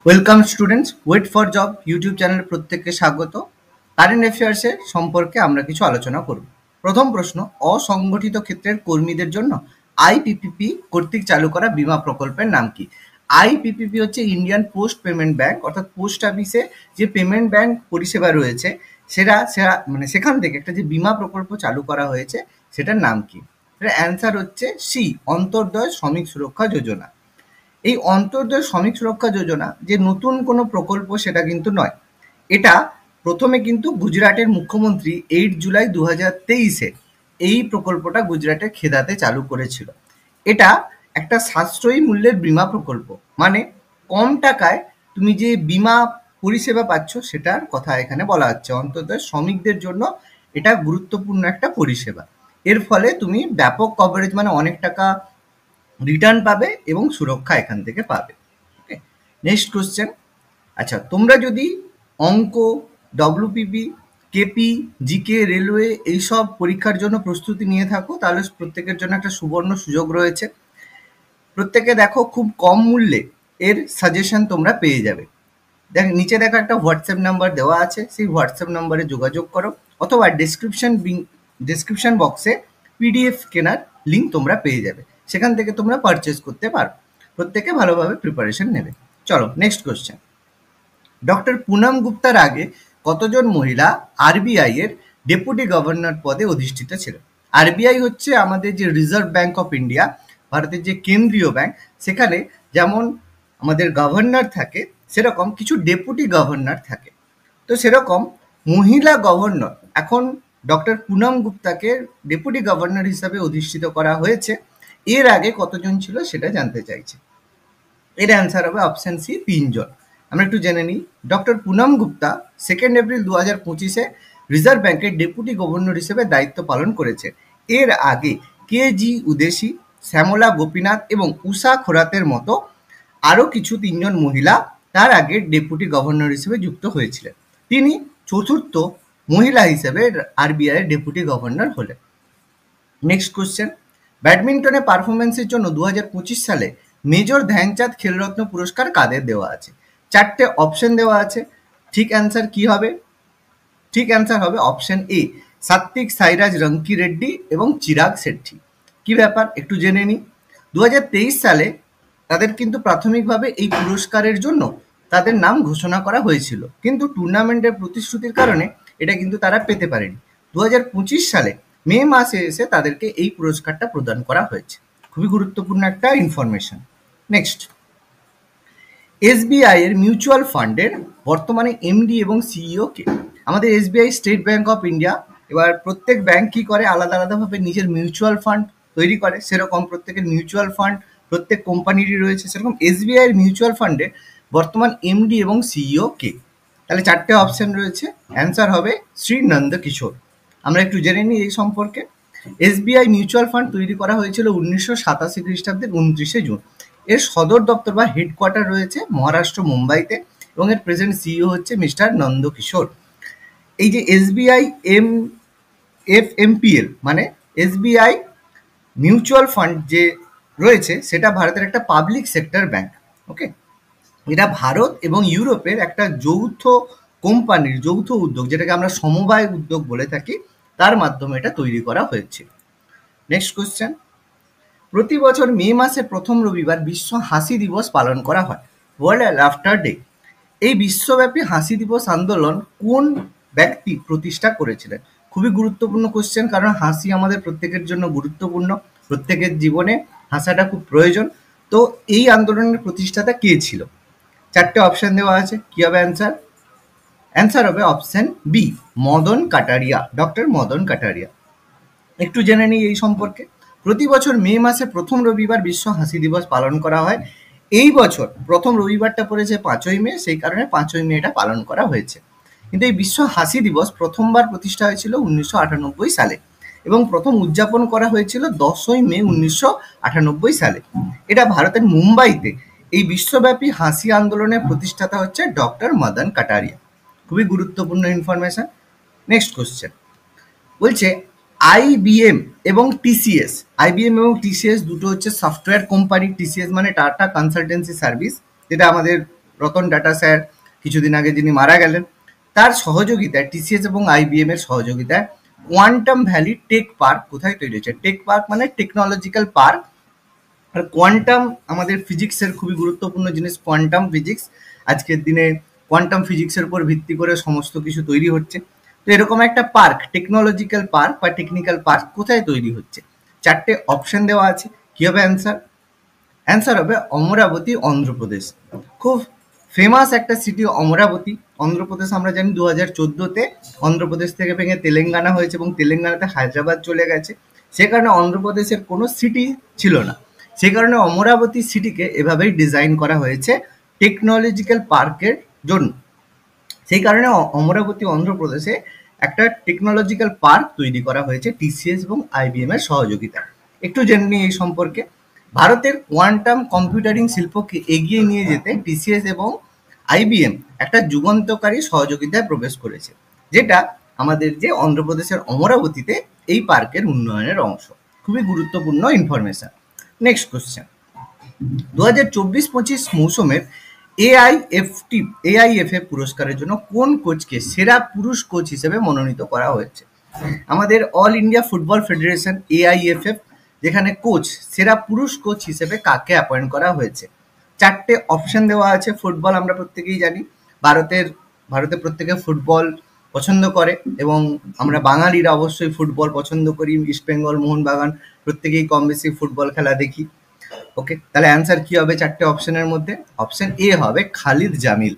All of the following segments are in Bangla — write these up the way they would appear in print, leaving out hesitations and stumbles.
Welcome students, wait for job YouTube চ্যানেলে প্রত্যেককে স্বাগত। কারেন্ট অ্যাফেয়ার্সের সম্পর্কে আমরা কিছু আলোচনা করব। প্রথম প্রশ্ন, অসংগঠিত ক্ষেত্রের কর্মীদের জন্য আইপিপিপি কর্তৃক চালু করা বীমা প্রকল্পের নাম কি? আইপিপিপি হচ্ছে ইন্ডিয়ান পোস্ট পেমেন্ট ব্যাংক, অর্থাৎ পোস্ট অফিসে যে পেমেন্ট ব্যাংক পরিষেবা রয়েছে সেটা সেটা মানে সেখান থেকে একটা যে বীমা প্রকল্প চালু করা হয়েছে সেটার নাম কি? এর অ্যান্সার হচ্ছে সি, অন্তর্দয় শ্রমিক সুরক্ষা যোজনা। এই অন্তর্দয় শ্রমিক সুরক্ষা যোজনা যে নতুন কোনো প্রকল্প সেটা কিন্তু নয়। এটা প্রথমে কিন্তু গুজরাটের মুখ্যমন্ত্রী 8 জুলাই 2023-এ এই প্রকল্পটা গুজরাটের খেদাতে চালু করেছিল। এটা একটা সাশ্রয়ী মূল্যের বীমা প্রকল্প, মানে কম টাকায় তুমি যে বীমা পরিষেবা পাচ্ছ সেটার কথা এখানে বলা হচ্ছে। অন্তর্দয় শ্রমিকদের জন্য এটা গুরুত্বপূর্ণ একটা পরিষেবা। এর ফলে তুমি ব্যাপক কভারেজ, মানে অনেক টাকা রিটার্ন পাবে এবং সুরক্ষা এখান থেকে পাবে। ওকে, নেক্সট কোশ্চেন। আচ্ছা, তোমরা যদি অঙ্ক, ডব্লিউপিপি, কেপি, জিকে, রেলওয়ে এইসব পরীক্ষার জন্য প্রস্তুতি নিয়ে থাকো তাহলে প্রত্যেকের জন্য একটা সুবর্ণ সুযোগ রয়েছে। প্রত্যেকে দেখো খুব কম মূল্যে এর সাজেশন তোমরা পেয়ে যাবে। নিচে দেখো একটা হোয়াটসঅ্যাপ নাম্বার দেওয়া আছে, সেই হোয়াটসঅ্যাপ নাম্বারে যোগাযোগ করো, অথবা ডেসক্রিপশন বক্সে পিডিএফ কেনার লিঙ্ক তোমরা পেয়ে যাবে, সেখান থেকে তোমরা পারচেস করতে পারো। প্রত্যেকে ভালোভাবে প্রিপারেশন নেবে। চলো নেক্সট কোশ্চেন। ডক্টর পুনম গুপ্তার আগে কতজন মহিলা আরবিআই এর ডেপুটি গভর্নর পদে অধিষ্ঠিত ছিল? আরবিআই হচ্ছে আমাদের যে রিজার্ভ ব্যাংক অফ ইন্ডিয়া, ভারতের যে কেন্দ্রীয় ব্যাংক, সেখানে যেমন আমাদের গভর্নর থাকে সেরকম কিছু ডেপুটি গভর্নর থাকে। তো সেরকম মহিলা গভর্নর এখন ডক্টর পুনম গুপ্তাকে ডেপুটি গভর্নর হিসাবে অধিষ্ঠিত করা হয়েছে। এর আগে কতজন ছিল সেটা জানতে চাইছে। এর অ্যান্সার হবে অপশন সি, 3 জন। আমরা একটু জেনে নিই। ডক্টর পুনম গুপ্তা 2 এপ্রিল 2025-এ রিজার্ভ ব্যাংকের ডেপুটি গভর্নর হিসেবে দায়িত্ব পালন করেছে। এর আগে কে জি উদেশি, শ্যামলা গোপীনাথ এবং উষা খোরাতের মতো আরও কিছু 3 জন মহিলা তার আগে ডেপুটি গভর্নর হিসেবে যুক্ত হয়েছিলেন। তিনি চতুর্থ মহিলা হিসেবে আরবিআই এর ডেপুটি গভর্নর হলেন। Next question. ব্যাডমিন্টনে পারফরমেন্সের জন্য 2025 সালে মেজর ধ্যানচাঁদ খেলরত্ন পুরস্কার কাদের দেওয়া আছে? 4টে অপশন দেওয়া আছে। ঠিক অ্যান্সার কি হবে? ঠিক অ্যান্সার হবে অপশন এ, সাত্বিক সাইরাজ রঙ্কি রেড্ডি এবং চিরাগ শেট্টি। কি ব্যাপার একটু জেনে নিই। 2023 সালে তাদের কিন্তু প্রাথমিকভাবে এই পুরস্কারের জন্য তাদের নাম ঘোষণা করা হয়েছিল, কিন্তু টুর্নামেন্টের প্রতিশ্রুতির কারণে এটা কিন্তু তারা পেতে পারেনি। 2025 সালে মে মাসে এসে তাদেরকে এই পুরস্কারটা প্রদান করা হয়েছে। খুবই গুরুত্বপূর্ণ একটা ইনফরমেশন। নেক্সট, এসবিআই এর মিউচুয়াল ফান্ডের বর্তমানে এমডি এবং সিইও কে? আমাদের SBI state bank of India. এবার প্রত্যেক ব্যাংক কি করে, আলাদা আলাদাভাবে নিজের মিউচুয়াল ফান্ড তৈরি করে, সেরকম প্রত্যেকের মিউচুয়াল ফান্ড প্রত্যেক কোম্পানিরই রয়েছে। সেরকম এসবিআই এর মিউচুয়াল ফান্ডে বর্তমান এমডি এবং সিইও কে? তাহলে 4টে অপশন রয়েছে, অ্যান্সার হবে শ্রী নন্দকিশোর। আমরা একটু জেনে নিই এই সম্পর্কে। এসবিআই মিউচুয়াল ফান্ড তৈরি করা হয়েছিল 1987 খ্রিস্টাব্দের 29শে জুন। এর সদর দপ্তর বা হেডকোয়ার্টার রয়েছে মহারাষ্ট্র মুম্বাইতে, এবং এর প্রেজেন্ট সিইও হচ্ছে মিস্টার নন্দকিশোর। এই যে এসবিআই এফএমপিএল মানে এসবিআই মিউচুয়াল ফান্ড যে রয়েছে সেটা ভারতের একটা পাবলিক সেক্টর ব্যাংক। ওকে, এটা ভারত এবং ইউরোপের একটা যৌথ কোম্পানির যৌথ উদ্যোগ, যেটাকে আমরা সমবায় উদ্যোগ বলে থাকি, তার মাধ্যমে এটা তৈরি করা হয়েছে। Next question. প্রতি বছর মে মাসে প্রথম রবিবার বিশ্ব হাসি দিবস পালন করা হয়, ওয়ার্ল্ড লাফটার ডে। এই বিশ্বব্যাপী হাসি দিবস আন্দোলন কোন ব্যক্তি প্রতিষ্ঠা করেছিলেন? খুবই গুরুত্বপূর্ণ কোশ্চেন, কারণ হাসি আমাদের প্রত্যেকের জন্য গুরুত্বপূর্ণ, প্রত্যেকের জীবনে হাসাটা খুব প্রয়োজন। তো এই আন্দোলনের প্রতিষ্ঠাতা কে ছিল? 4টে অপশন দেওয়া আছে, কি হবে অ্যান্সার? অ্যান্সার হবে option B, Madan Kataria, doctor Madan Kataria. একটু জেনে নিই এই সম্পর্কে। প্রতি বছর মে মাসে প্রথম রবিবার বিশ্ব হাসি দিবস পালন করা হয়। এই বছর প্রথম রবিবারটা পড়েছে 5ই মে, সেই কারণে 5ই মে এটা পালন করা হয়েছে। কিন্তু এই বিশ্ব হাসি দিবস প্রথমবার প্রতিষ্ঠা হয়েছিল 1998 সালে, এবং প্রথম উদযাপন করা হয়েছিল 10ই মে 1998 সালে। এটা ভারতের মুম্বাইতে এই বিশ্বব্যাপী হাসি আন্দোলনের প্রতিষ্ঠাতা হচ্ছে ডক্টর মদন কাটারিয়া। খুবই গুরুত্বপূর্ণ ইনফরমেশন। নেক্সট কোশ্চেন বলছে, আইবিএম এবং টিসিএস, আইবিএম এবং টিসিএস দুটো হচ্ছে সফটওয়্যার কোম্পানি। টিসিএস মানে টাটা কনসালটেন্সি সার্ভিস, যেটা আমাদের রতন টাটা স্যার কিছুদিন আগে যিনি মারা গেলেন, তার সহযোগিতায় টিসিএস এবং আইবিএম এর সহযোগিতায় কোয়ান্টাম ভ্যালি টেক পার্ক কোথায় তৈরি হয়েছে? টেক পার্ক মানে টেকনোলজিক্যাল পার্ক। আর কোয়ান্টাম আমাদের ফিজিক্সের খুবই গুরুত্বপূর্ণ জিনিস, কোয়ান্টাম ফিজিক্স। আজকের দিনে কোয়ান্টাম ফিজিক্সের উপর ভিত্তি করে সমস্ত কিছু তৈরি হচ্ছে। তো এরকম একটা পার্ক, টেকনোলজিক্যাল পার্ক বা টেকনিক্যাল পার্ক কোথায় তৈরি হচ্ছে? চারটে অপশন দেওয়া আছে। কি হবে অ্যান্সার? অ্যান্সার হবে অমরাবতী, অন্ধ্রপ্রদেশ। খুব ফেমাস একটা সিটি অমরাবতী, অন্ধ্রপ্রদেশ। আমরা জানি 2014-তে অন্ধ্রপ্রদেশ থেকে ভেঙে তেলেঙ্গানা হয়েছে এবং তেলেঙ্গানাতে হায়দ্রাবাদ চলে গেছে। সে কারণে অন্ধ্রপ্রদেশের কোনো সিটি ছিল না। সে কারণে অমরাবতী সিটিকে এভাবেই ডিজাইন করা হয়েছে টেকনোলজিক্যাল পার্কের জন্য। সেই কারণে অমরাবতী অন্ধ্রপ্রদেশে একটা টেকনোলজিক্যাল পার্ক তৈরি করা হয়েছে টিসিএস এবং আইবিএম এর সহযোগিতায়। একটু জেনে নিই এই সম্পর্কে। ভারতের কোয়ান্টাম কম্পিউটারিং শিল্পকে এগিয়ে নিয়ে যেতে টিসিএস এবং আইবিএম একটা যুগান্তকারী সহযোগিতায় প্রবেশ করেছে, যেটা আমাদের যে অন্ধ্রপ্রদেশের অমরাবতীতে এই পার্কের উন্নয়নের অংশ। খুবই গুরুত্বপূর্ণ ইনফরমেশন। নেক্সট কোশ্চেন, 2024-25 মৌসুমের এআইএফএ পুরস্কারের জন্য কোন কোচকে সেরা পুরুষ কোচ হিসেবে মনোনীত করা হয়েছে? আমাদের all India football federation AIFF, যেখানে কোচ, সেরা পুরুষ কোচ হিসেবে কাকে অ্যাপয়েন্ট করা হয়েছে? চারটে অপশন দেওয়া আছে। ফুটবল আমরা প্রত্যেকেই জানি, ভারতে প্রত্যেকে ফুটবল পছন্দ করে এবং আমরা বাঙালিরা অবশ্যই ফুটবল পছন্দ করি। ইস্ট বেঙ্গল, মোহনবাগান প্রত্যেকেই কম বেশি ফুটবল খেলা দেখি। ওকে, তাহলে অ্যান্সার কি হবে চারটে অপশনের মধ্যে? অপশন এ হবে খালিদ জামিল।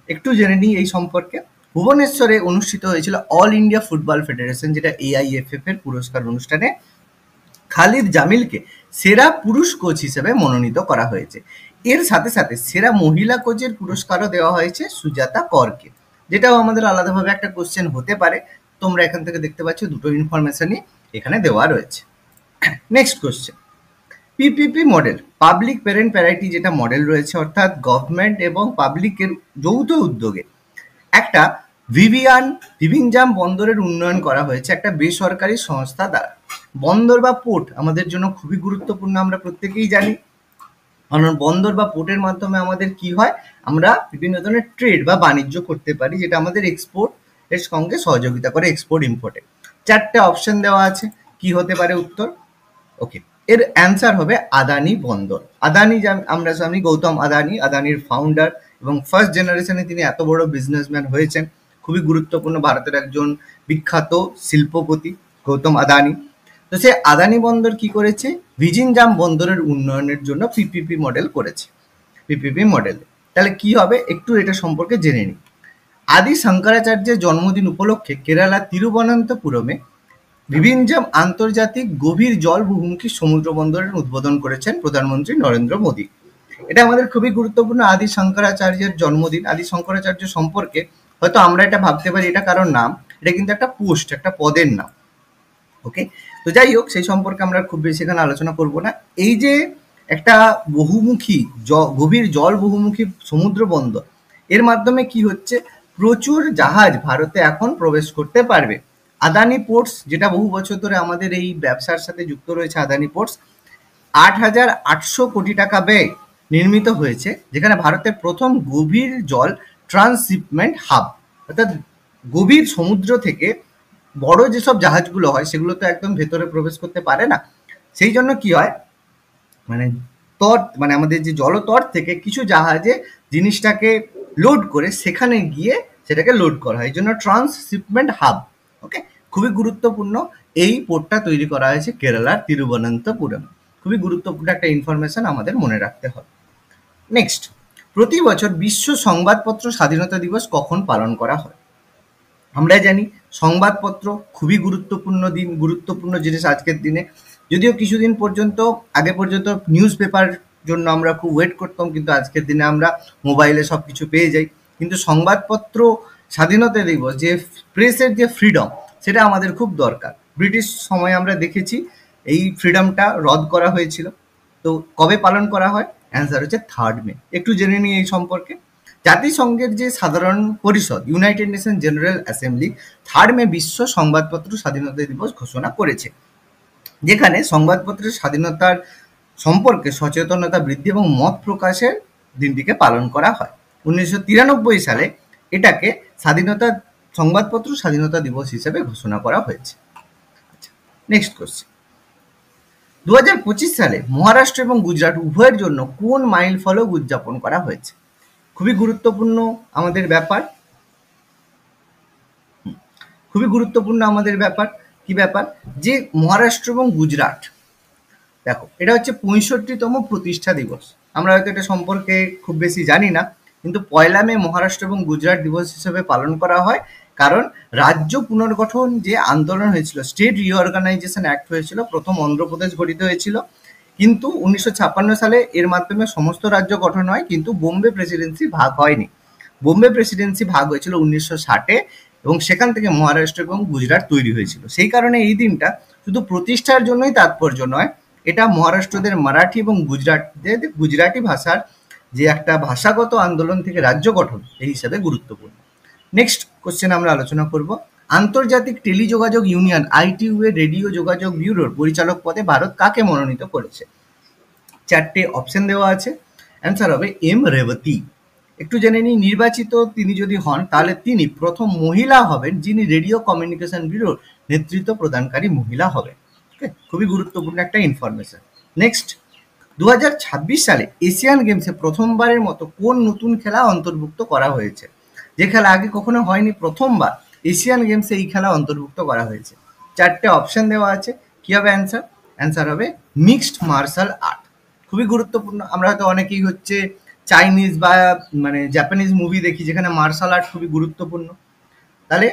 একটু জেনে নিই এই সম্পর্কে। ভুবনেশ্বরে অনুষ্ঠিত হয়েছিল অল ইন্ডিয়া ফুটবল ফেডারেশন, যেটা এআইএফএফ এর পুরস্কার অনুষ্ঠানে খালিদ জামিলকে সেরা পুরুষ কোচ হিসেবে মনোনীত করা হয়েছে। এর সাথে সাথে সেরা মহিলা কোচের পুরস্কারও দেওয়া হয়েছে সুজাতা করকে, যেটাও আমাদের আলাদাভাবে একটা কোশ্চেন হতে পারে। তোমরা এখান থেকে দেখতে পাচ্ছ দুটো ইনফরমেশনই এখানে দেওয়া রয়েছে। Next question, PPP model, public parent parity যেটা মডেল রয়েছে, অর্থাৎ গভর্নমেন্ট এবং পাবলিকের যৌথ উদ্যোগে একটা ভিভিনজাম বন্দরের উন্নয়ন করা হয়েছে একটা বেসরকারি সংস্থা দ্বারা। বন্দর বা পোর্ট আমাদের জন্য খুবই গুরুত্বপূর্ণ, আমরা প্রত্যেকেই জানি। কারণ বন্দর বা পোর্টের মাধ্যমে আমাদের কি হয়, আমরা বিভিন্ন ধরনের ট্রেড বা বাণিজ্য করতে পারি, যেটা আমাদের এক্সপোর্ট এর সঙ্গে সহযোগিতা করে, এক্সপোর্ট ইম্পোর্টে। চারটে অপশন দেওয়া আছে, কি হতে পারে উত্তর? ওকে, এর অ্যান্সার হবে আদানি বন্দর। আদানি, আমরা জানি গৌতম আদানি, আদানির ফাউন্ডার এবং ফার্স্ট জেনারেশনে তিনি এত বড় বিজনেসম্যান হয়েছেন। খুবই গুরুত্বপূর্ণ, ভারতের একজন বিখ্যাত শিল্পপতি গৌতম আদানি। তো সে আদানি বন্দর কি করেছে, ভিজিনজাম বন্দরের উন্নয়নের জন্য পিপিপি মডেল করেছে। পিপিপি মডেল তাহলে কি হবে একটু এটা সম্পর্কে জেনে নিই। আদি শঙ্করাচার্যের জন্মদিন উপলক্ষে কেরালা তিরুবনন্তপুরমে ভিভিনজাম আন্তর্জাতিক গভীর জল বহুমুখী সমুদ্র বন্দরের উদ্বোধন করেছেন প্রধানমন্ত্রী নরেন্দ্র মোদী। এটা আমাদের খুবই গুরুত্বপূর্ণ, আদি শঙ্করাচার্যের জন্মদিন। আদি শঙ্করাচার্য সম্পর্কে হয়তো আমরা এটা ভাবতে পারি এটা কারোর নাম, এটা কিন্তু একটা পোস্ট, একটা পদের নাম। ওকে, তো যাই হোক, সেই সম্পর্কে আমরা খুব বেশি এখানে আলোচনা করব না। এই যে একটা বহুমুখী গভীর জল বহুমুখী সমুদ্র বন্দর, এর মাধ্যমে কি হচ্ছে, প্রচুর জাহাজ ভারতে এখন প্রবেশ করতে পারবে। আদানি পোর্টস, যেটা বহু বছর ধরে আমাদের এই ব্যবসার সাথে যুক্ত রয়েছে, আদানি পোর্টস 8,800 কোটি টাকা ব্যয় নির্মিত হয়েছে, যেখানে ভারতের প্রথম গভীর জল ট্রান্সশিপমেন্ট হাব। অর্থাৎ গভীর সমুদ্র থেকে বড় যেসব জাহাজগুলো হয় সেগুলো তো একদম ভেতরে প্রবেশ করতে পারে না। সেই জন্য কি হয়, মানে আমাদের যে জলতট থেকে কিছু জাহাজে জিনিসটাকে লোড করে সেখানে গিয়ে সেটাকে লোড করা হয়, এই জন্য ট্রান্সশিপমেন্ট হাব। ওকে, খুবই গুরুত্বপূর্ণ। এই পোর্টটা তৈরি করা হয়েছে কেরালার তিরুবনন্তপুরম। খুবই গুরুত্বপূর্ণ একটা ইনফরমেশন আমাদের মনে রাখতে হবে। নেক্সট, প্রতি বছর বিশ্ব সংবাদপত্র স্বাধীনতা দিবস কখন পালন করা হয়? আমরা জানি সংবাদপত্র খুবই গুরুত্বপূর্ণ জিনিস আজকের দিনে। যদিও কিছুদিন পর্যন্ত আগে পর্যন্ত নিউজ পেপার জন্য আমরা খুব ওয়েট করতাম, কিন্তু আজকের দিনে আমরা মোবাইলে সব কিছু পেয়ে যাই। কিন্তু সংবাদপত্র স্বাধীনতা দিবস, যে প্রেসের যে ফ্রিডম, সেটা আমাদের খুব দরকার। ব্রিটিশ সময়ে আমরা দেখেছি এই ফ্রিডমটা রদ করা হয়েছিল। তো কবে পালন করা হয়? অ্যান্সার হচ্ছে 3 মে। একটু জেনে নিই এই সম্পর্কে। জাতিসংঘের যে সাধারণ পরিষদ, ইউনাইটেড নেশন জেনারেল অ্যাসেম্বলি 3 মে বিশ্ব সংবাদপত্র স্বাধীনতা দিবস ঘোষণা করেছে, যেখানে সংবাদপত্রের স্বাধীনতার সম্পর্কে সচেতনতা বৃদ্ধি এবং মত প্রকাশের দিনটিকে পালন করা হয়। 1993 সালে এটাকে সংবাদপত্র স্বাধীনতা দিবস হিসেবে ঘোষণা করা হয়েছে। আচ্ছা, নেক্সট কোশ্চেন, 2025 সালে মহারাষ্ট্র এবং গুজরাট উভয়ের জন্য কোন মাইল ফলক উদযাপন করা হয়েছে? খুবই গুরুত্বপূর্ণ আমাদের ব্যাপার, কি ব্যাপার যে মহারাষ্ট্র এবং গুজরাট, দেখো এটা হচ্ছে 65তম প্রতিষ্ঠা দিবস। আমরা হয়তো এটা সম্পর্কে খুব বেশি জানি না, কিন্তু 1 মে মহারাষ্ট্র এবং গুজরাট দিবস হিসেবে পালন করা হয়, কারণ রাজ্য পুনর্গঠন যে আন্দোলন হয়েছিল, স্টেট রিঅর্গানাইজেশন অ্যাক্ট হয়েছিল, প্রথম অন্ধ্রপ্রদেশ গঠিত হয়েছিল, কিন্তু 1956 সালে এর মাধ্যমে সমস্ত রাজ্য গঠন হয়, কিন্তু বোম্বে প্রেসিডেন্সি ভাগ হয়নি। বোম্বে প্রেসিডেন্সি ভাগ হয়েছিল 1960-এ, এবং সেখান থেকে মহারাষ্ট্র এবং গুজরাট তৈরি হয়েছিল। সেই কারণে এই দিনটা শুধু প্রতিষ্ঠার জন্যই তাৎপর্য নয়, এটা মহারাষ্ট্রদের মারাঠি এবং গুজরাটদের গুজরাটি ভাষার যে একটা ভাষাগত আন্দোলন থেকে রাজ্য গঠন, এই হিসাবে গুরুত্বপূর্ণ। নেক্সট কোশ্চেন আমরা আলোচনা করব, আন্তর্জাতিক টেলিযোগাযোগ ইউনিয়ন ITU এর রেডিও যোগাযোগ ব্যুরোর পরিচালক পদে ভারত কাকে মনোনীত করেছে? 4টে অপশন দেওয়া আছে, অ্যান্সার হবে M রেবতী। একটু জেনে নিই, নির্বাচিত তিনি যদি হন তাহলে তিনি প্রথম মহিলা হবেন যিনি রেডিও কমিউনিকেশন ব্যুরোর নেতৃত্ব প্রদানকারী মহিলা হবেন। খুবই গুরুত্বপূর্ণ একটা ইনফরমেশন। নেক্সট, 2026 সালে এশিয়ান গেমসে প্রথমবারের মতো কোন নতুন খেলা অন্তর্ভুক্ত করা হয়েছে? যে খেলা আগে কখনো হয়নি, প্রথমবার এশিয়ান গেমসে এই খেলা অন্তর্ভুক্ত করা হয়েছে। 4টে অপশন দেওয়া আছে, কি হবে অ্যান্সার? অ্যান্সার হবে মিক্সড মার্শাল আর্ট। খুবই গুরুত্বপূর্ণ। আমরা হয়তো অনেকেই হচ্ছে চাইনিজ বা মানে জাপানিজ মুভি দেখি যেখানে মার্শাল আর্ট খুবই গুরুত্বপূর্ণ। তাহলে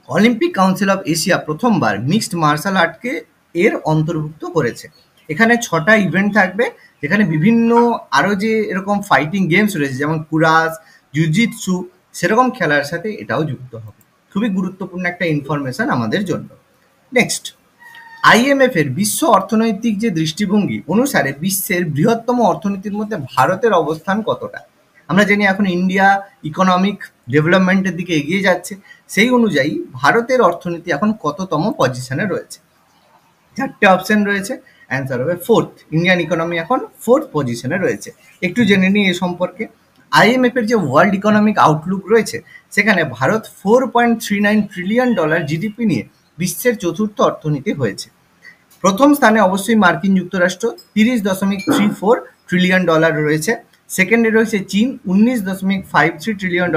অলিম্পিক কাউন্সিল অফ এশিয়া প্রথমবার মিক্সড মার্শাল আর্টকে এর অন্তর্ভুক্ত করেছে। এখানে 6টা ইভেন্ট থাকবে, যেখানে বিভিন্ন আরও যে এরকম ফাইটিং গেমস রয়েছে যেমন কুরাস, জুজিৎসু, সেরকম খেলার সাথে এটাও যুক্ত হবে। খুবই গুরুত্বপূর্ণ একটা ইনফরমেশন আমাদের জন্য। নেক্সট, IMF এর বিশ্ব অর্থনৈতিক যে দৃষ্টিভঙ্গি অনুসারে বিশ্বের বৃহত্তম অর্থনীতির মধ্যে ভারতের অবস্থান কতটা? আমরা জানি এখন ইন্ডিয়া ইকোনমিক ডেভেলপমেন্টের দিকে এগিয়ে যাচ্ছে, সেই অনুযায়ী ভারতের অর্থনীতি এখন কততম পজিশনে রয়েছে? 4টে অপশন রয়েছে, অ্যান্সার হবে 4th। ইন্ডিয়ান ইকোনমি এখন 4th পজিশনে রয়েছে। একটু জেনে নিই এ সম্পর্কে। IMF এর যে ওয়ার্ল্ড ইকোনমিক আউটলুক রয়েছে, সেখানে ভারত $4.39 ট্রিলিয়ন জিডিপি নিয়ে বিশ্বের চতুর্থ অর্থনীতি হয়েছে। প্রথম স্থানে অবশ্যই মার্কিন যুক্তরাষ্ট্র, $30.34 ট্রিলিয়ন রয়েছে। সেকেন্ডে রয়েছে চীন, $19.53 ট্রিলিয়ন।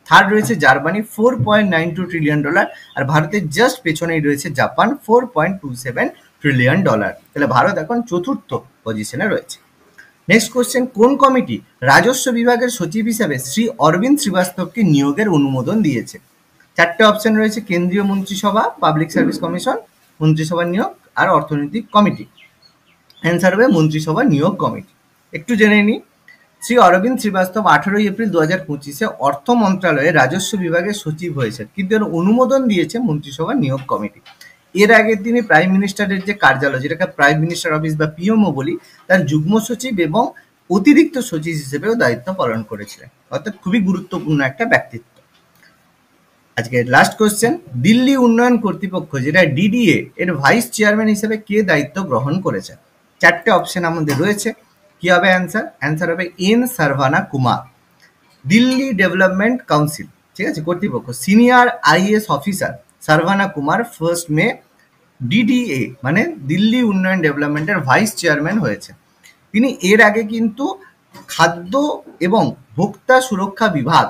থার্ড রয়েছে জার্মানি, $4.92 ট্রিলিয়ন। আর ভারতের জাস্ট পেছনেই রয়েছে জাপান, $4.27 ট্রিলিয়ন। তাহলে ভারত এখন চতুর্থ পজিশনে রয়েছে। নেক্সট কোশ্চেন, কোন কমিটি রাজস্ব বিভাগের সচিব হিসেবে শ্রী অরবিন্দ শ্রীবাস্তবকে নিয়োগের অনুমোদন দিয়েছে? 4টে অপশন রয়েছে, কেন্দ্রীয় মন্ত্রিসভা, পাবলিক সার্ভিস কমিশন, মন্ত্রিসভা নিয়োগ আর অর্থনৈতিক কমিটি। অ্যান্সার হবে মন্ত্রিসভা নিয়োগ কমিটি। একটু জেনে নিই, শ্রী অরবিন্দ শ্রীবাস্তব 18 এপ্রিল 2025-এ অর্থ মন্ত্রণালয়ে রাজস্ব বিভাগের সচিব হয়েছেন, কিন্তু এর অনুমোদন দিয়েছে মন্ত্রিসভা নিয়োগ কমিটি। এর আগে তিনি প্রাইম মিনিস্টারের যে কার্যালয়, যেটাকে প্রাইম মিনিস্টার অফিস বা পিএমও বলি, তার যুগ্ম সচিব এবং অতিরিক্ত সচিব হিসেবেও দায়িত্ব পালন করেছিলেন। অর্থাৎ খুবই গুরুত্বপূর্ণ একটা ব্যক্তিত্ব। আজকে লাস্ট কোশ্চেন, দিল্লি উন্নয়ন কর্তৃপক্ষ যেটা DDA এর ভাইস চেয়ারম্যান হিসেবে কে দায়িত্ব গ্রহণ করেছেন? 4টে অপশন আমাদের রয়েছে, কি হবে অ্যান্সার? অ্যান্সার হবে N Saravana Kumar. Delhi development council, ঠিক আছে, কর্তৃপক্ষ senior IAS officer Saravana Kumar 1 May DDA মানে দিল্লি উন্নয়ন ডেভেলপমেন্টের ভাইস চেয়ারম্যান হয়েছে। তিনি এর আগে কিন্তু খাদ্য এবং ভোক্তা সুরক্ষা বিভাগ,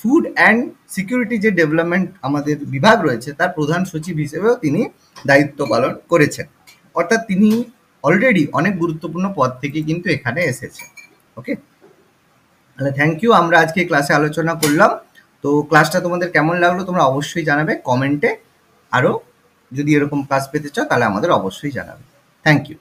ফুড অ্যান্ড সিকিউরিটি যে ডেভেলপমেন্ট আমাদের বিভাগ রয়েছে, তার প্রধান সচিব হিসেবেও তিনি দায়িত্ব পালন করেছেন। অর্থাৎ তিনি অলরেডি অনেক গুরুত্বপূর্ণ পদ থেকে কিন্তু এখানে এসেছে। ওকে, তাহলে থ্যাংক ইউ। আমরা আজকে ক্লাসে আলোচনা করলাম। তো ক্লাসটা তোমাদের কেমন লাগলো তোমরা অবশ্যই জানাবে কমেন্টে। আরও যদি এরকম ক্লাস পেতে চাও তাহলে আমাদের অবশ্যই জানাবে। Thank you.